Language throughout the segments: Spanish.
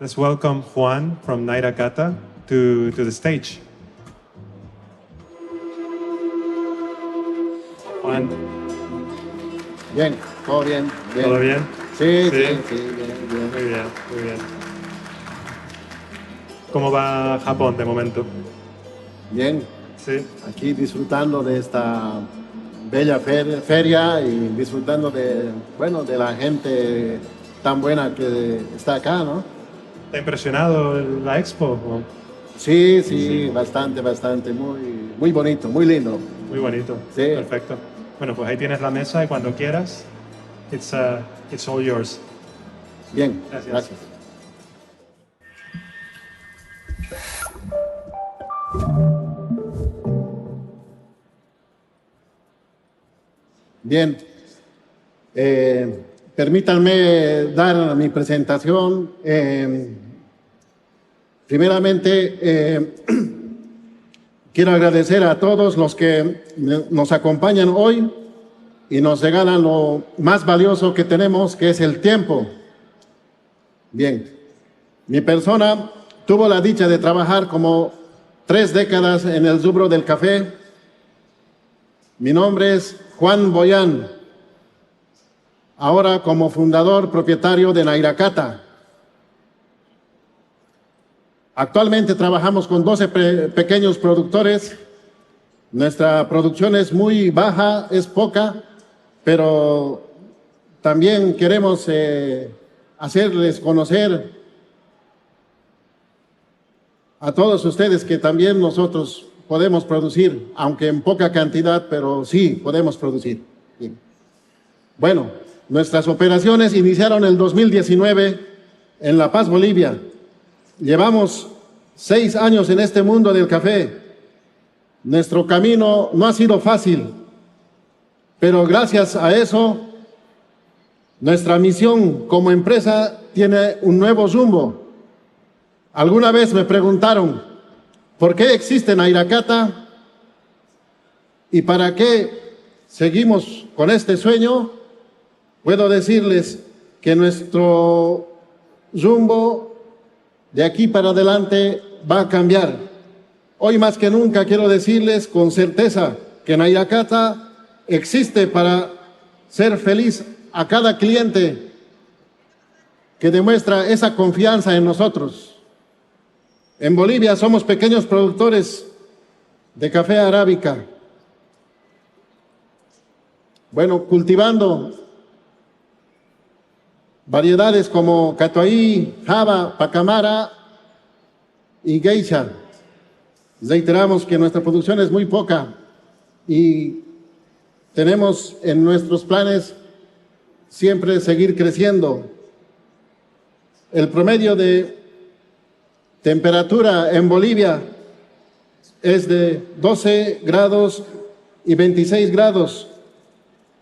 Let's welcome Juan from Nairacata to the stage. Juan, Bien, todo bien, bien. ¿todo bien? Sí, Sí. sí, sí, bien, bien. Muy bien, muy bien. ¿Cómo va Japón de momento? Bien, Sí, aquí disfrutando de esta bella feria y disfrutando de, bueno, de la gente tan buena que está acá, ¿no? ¿te ha impresionado la expo? Sí, sí, bastante, bastante, muy, muy bonito, muy lindo. Muy bonito, Sí. perfecto. Bueno, pues ahí tienes la mesa y cuando quieras, it's all yours. Bien, Gracias. gracias. Bien, permítanme dar mi presentación. Primeramente, quiero agradecer a todos los que nos acompañan hoy y nos regalan lo más valioso que tenemos, que es el tiempo. Bien, mi persona tuvo la dicha de trabajar como 3 décadas en el rubro del café. Mi nombre es Juan Boyán, ahora como fundador propietario de Nairacata. Actualmente trabajamos con 12 pequeños productores. Nuestra producción es muy baja, es poca, pero también queremos hacerles conocer a todos ustedes que también nosotros podemos producir, aunque en poca cantidad, pero sí podemos producir. Bien. Bueno, nuestras operaciones iniciaron en el 2019 en La Paz, Bolivia. Llevamos 6 años en este mundo del café. Nuestro camino no ha sido fácil, pero gracias a eso, nuestra misión como empresa tiene un nuevo rumbo. Alguna vez me preguntaron, ¿por qué existe Nairacata? ¿Y para qué seguimos con este sueño? Puedo decirles que nuestro rumbo de aquí para adelante va a cambiar. Hoy más que nunca quiero decirles con certeza que Nairacata existe para ser feliz a cada cliente que demuestra esa confianza en nosotros. En Bolivia somos pequeños productores de café arábica. Bueno, cultivando variedades como Catuaí, Java, Pacamara y Geisha. Reiteramos que nuestra producción es muy poca y tenemos en nuestros planes siempre seguir creciendo. El promedio de temperatura en Bolivia es de 12 grados y 26 grados.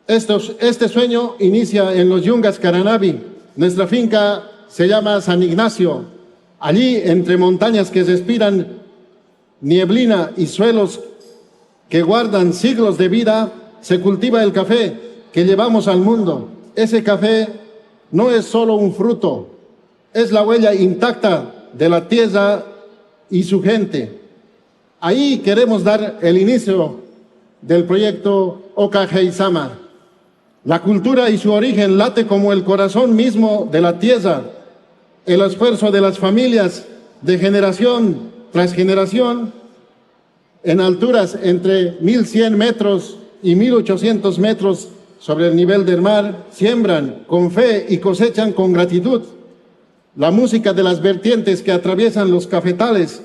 Este sueño inicia en los Yungas Caranavi. Nuestra finca se llama San Ignacio. Allí, entre montañas que respiran nieblina y suelos que guardan siglos de vida, se cultiva el café que llevamos al mundo. Ese café no es solo un fruto, es la huella intacta de la tierra y su gente. Ahí queremos dar el inicio del proyecto Okahei-sama. La cultura y su origen late como el corazón mismo de la tierra. El esfuerzo de las familias de generación tras generación en alturas entre 1100 metros y 1800 metros sobre el nivel del mar, siembran con fe y cosechan con gratitud. La música de las vertientes que atraviesan los cafetales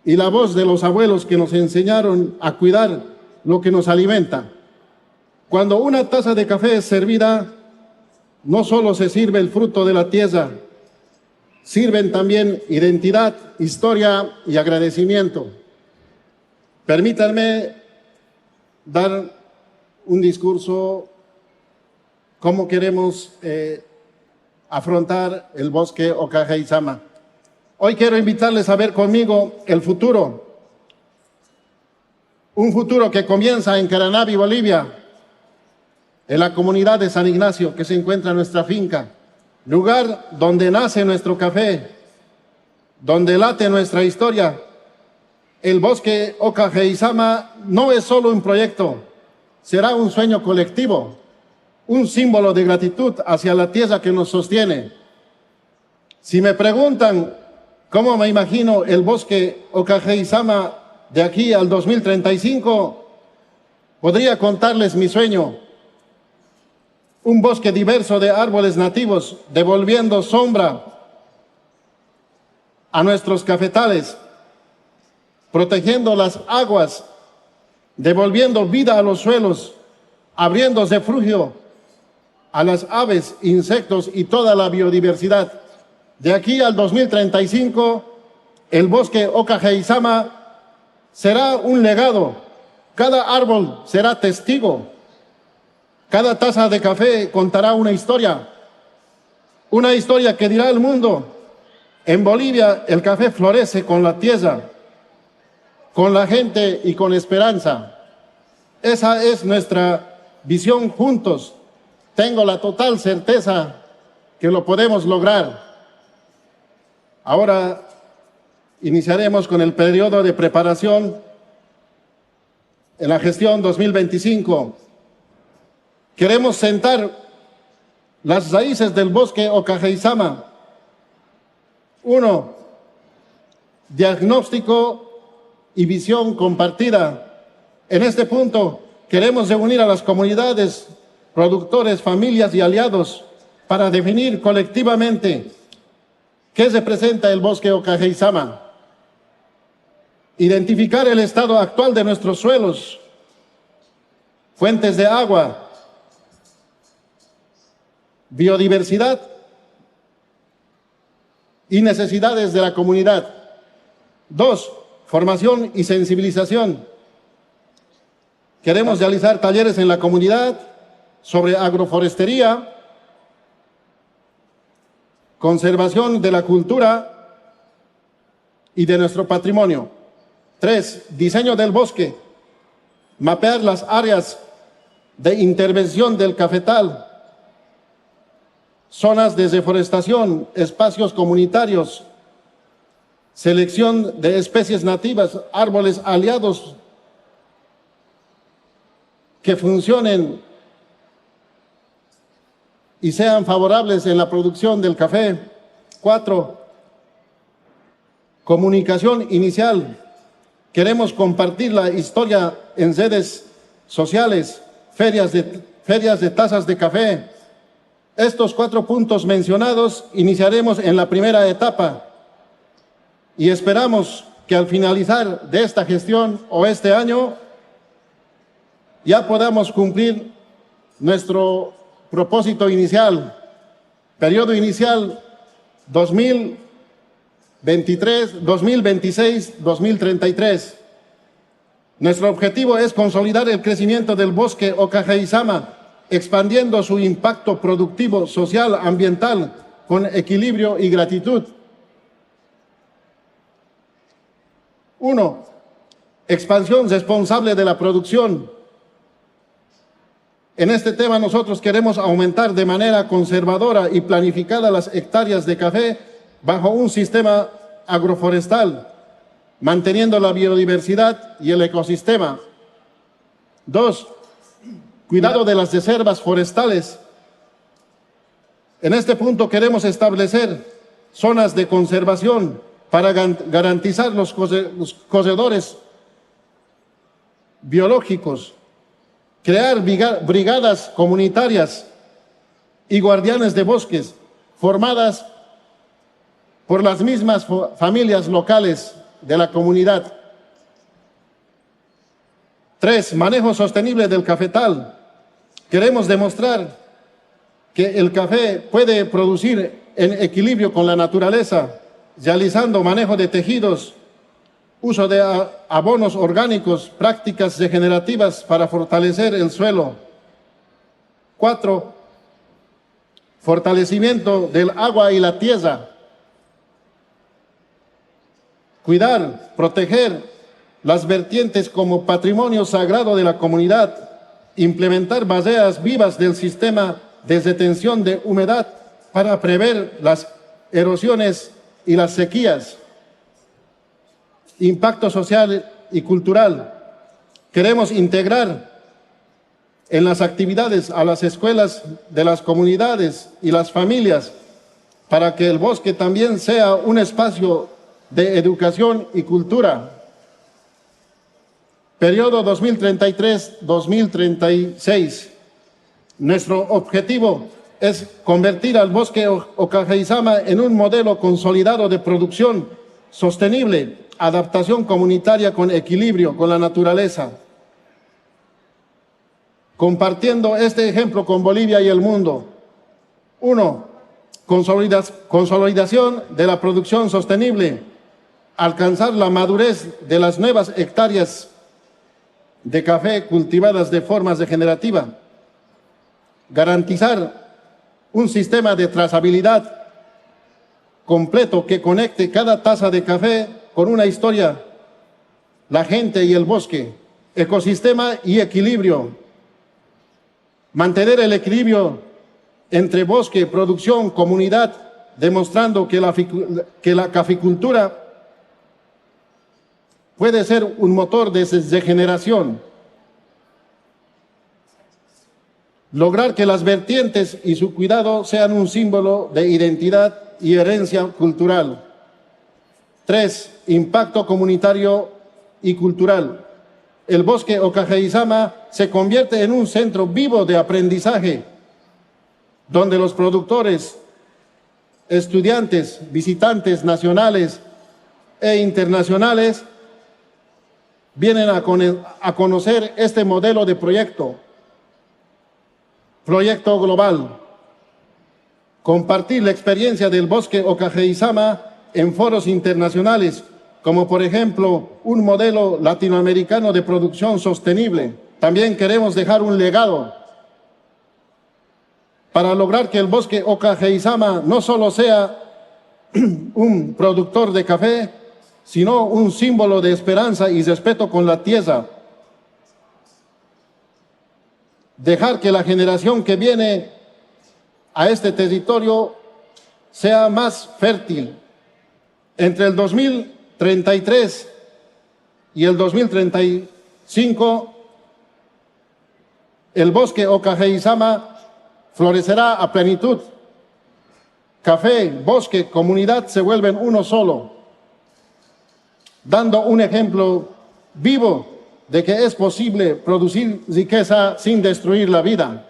y la voz de los abuelos que nos enseñaron a cuidar lo que nos alimenta. Cuando una taza de café es servida, no solo se sirve el fruto de la tierra, sirven también identidad, historia y agradecimiento. Permítanme dar un discurso cómo queremos afrontar el bosque Okahei-sama. Hoy quiero invitarles a ver conmigo el futuro. Un futuro que comienza en Caranavi, Bolivia, en la comunidad de San Ignacio, que se encuentra en nuestra finca. lugar donde nace nuestro café, donde late nuestra historia. El bosque Ocajeizama no es solo un proyecto, será un sueño colectivo, un símbolo de gratitud hacia la tierra que nos sostiene. Si me preguntan cómo me imagino el bosque Ocajeizama de aquí al 2035, podría contarles mi sueño. Un bosque diverso de árboles nativos, devolviendo sombra a nuestros cafetales, protegiendo las aguas, devolviendo vida a los suelos, abriendo refugio a las aves, insectos y toda la biodiversidad. De aquí al 2035, el bosque Ocajeizama será un legado. Cada árbol será testigo. Cada taza de café contará una historia que dirá al mundo: en Bolivia el café florece con la tierra, con la gente y con esperanza. Esa es nuestra visión juntos. Tengo la total certeza que lo podemos lograr. Ahora iniciaremos con el periodo de preparación en la gestión 2025. Queremos sentar las raíces del bosque Ocajeizama. 1. Diagnóstico y visión compartida. En este punto queremos reunir a las comunidades, productores, familias y aliados para definir colectivamente qué representa el bosque Ocajeizama. Identificar el estado actual de nuestros suelos, fuentes de agua, biodiversidad y necesidades de la comunidad. 2. Formación y sensibilización. Queremos realizar talleres en la comunidad sobre agroforestería, conservación de la cultura y de nuestro patrimonio. 3. Diseño del bosque. Mapear las áreas de intervención del cafetal, zonas de reforestación, espacios comunitarios, selección de especies nativas, árboles aliados que funcionen y sean favorables en la producción del café. 4. Comunicación inicial. Queremos compartir la historia en redes sociales, ferias de tazas de café. Estos 4 puntos mencionados iniciaremos en la primera etapa y esperamos que al finalizar de esta gestión o este año ya podamos cumplir nuestro propósito inicial, periodo inicial 2026-2033. Nuestro objetivo es consolidar el crecimiento del bosque Ocajeizama, expandiendo su impacto productivo, social, ambiental, con equilibrio y gratitud. 1. Expansión responsable de la producción. En este tema nosotros queremos aumentar de manera conservadora y planificada las hectáreas de café bajo un sistema agroforestal, manteniendo la biodiversidad y el ecosistema. 2. Cuidado de las reservas forestales. En este punto queremos establecer zonas de conservación para garantizar los corredores biológicos, crear brigadas comunitarias y guardianes de bosques formadas por las mismas familias locales de la comunidad. 3. Manejo sostenible del cafetal. Queremos demostrar que el café puede producir en equilibrio con la naturaleza, realizando manejo de tejidos, uso de abonos orgánicos, prácticas regenerativas para fortalecer el suelo. 4. Fortalecimiento del agua y la tierra. Cuidar, proteger las vertientes como patrimonio sagrado de la comunidad, implementar barreras vivas del sistema de retención de humedad para prever las erosiones y las sequías. Impacto social y cultural. Queremos integrar en las actividades a las escuelas de las comunidades y las familias para que el bosque también sea un espacio de educación y cultura. Periodo 2033-2036. Nuestro objetivo es convertir al bosque Ocajeizama en un modelo consolidado de producción sostenible, adaptación comunitaria con equilibrio con la naturaleza. Compartiendo este ejemplo con Bolivia y el mundo. 1. Consolidación de la producción sostenible. Alcanzar la madurez de las nuevas hectáreas de café cultivadas de forma regenerativa. Garantizar un sistema de trazabilidad completo que conecte cada taza de café con una historia, la gente y el bosque, ecosistema y equilibrio. Mantener el equilibrio entre bosque, producción, comunidad, demostrando que la caficultura puede ser un motor de regeneración. Lograr que las vertientes y su cuidado sean un símbolo de identidad y herencia cultural. 3. Impacto comunitario y cultural. El bosque Ocajeizama se convierte en un centro vivo de aprendizaje, donde los productores, estudiantes, visitantes nacionales e internacionales vienen a conocer este modelo de proyecto global. Compartir la experiencia del bosque Ocajeizama en foros internacionales, como por ejemplo un modelo latinoamericano de producción sostenible. También queremos dejar un legado para lograr que el bosque Ocajeizama no solo sea un productor de café, sino un símbolo de esperanza y respeto con la tierra. Dejar que la generación que viene a este territorio sea más fértil. Entre el 2033 y el 2035, el bosque Ocajeizama florecerá a plenitud. Café, bosque, comunidad se vuelven uno solo, dando un ejemplo vivo de que es posible producir riqueza sin destruir la vida.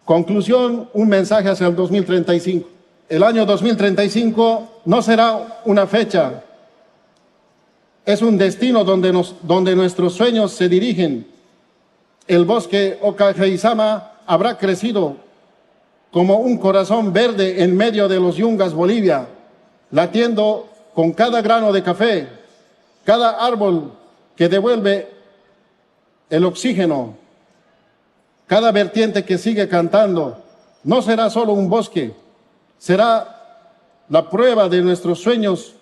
Conclusión, un mensaje hacia el 2035. El año 2035 no será una fecha, es un destino donde nuestros sueños se dirigen. El bosque Ocajeizama habrá crecido como un corazón verde en medio de los yungas Bolivia, latiendo con cada grano de café, cada árbol que devuelve el oxígeno, cada vertiente que sigue cantando. No será solo un bosque, será la prueba de nuestros sueños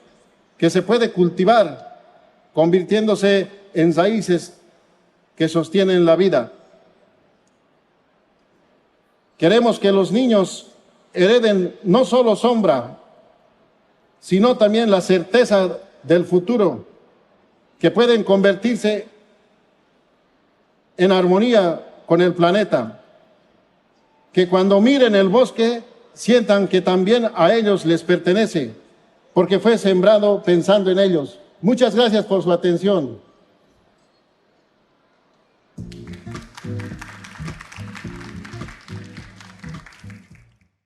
que se puede cultivar, convirtiéndose en raíces que sostienen la vida. Queremos que los niños hereden no solo sombra, sino también la certeza del futuro, que pueden convertirse en armonía con el planeta. Que cuando miren el bosque, sientan que también a ellos les pertenece, porque fue sembrado pensando en ellos. Muchas gracias por su atención.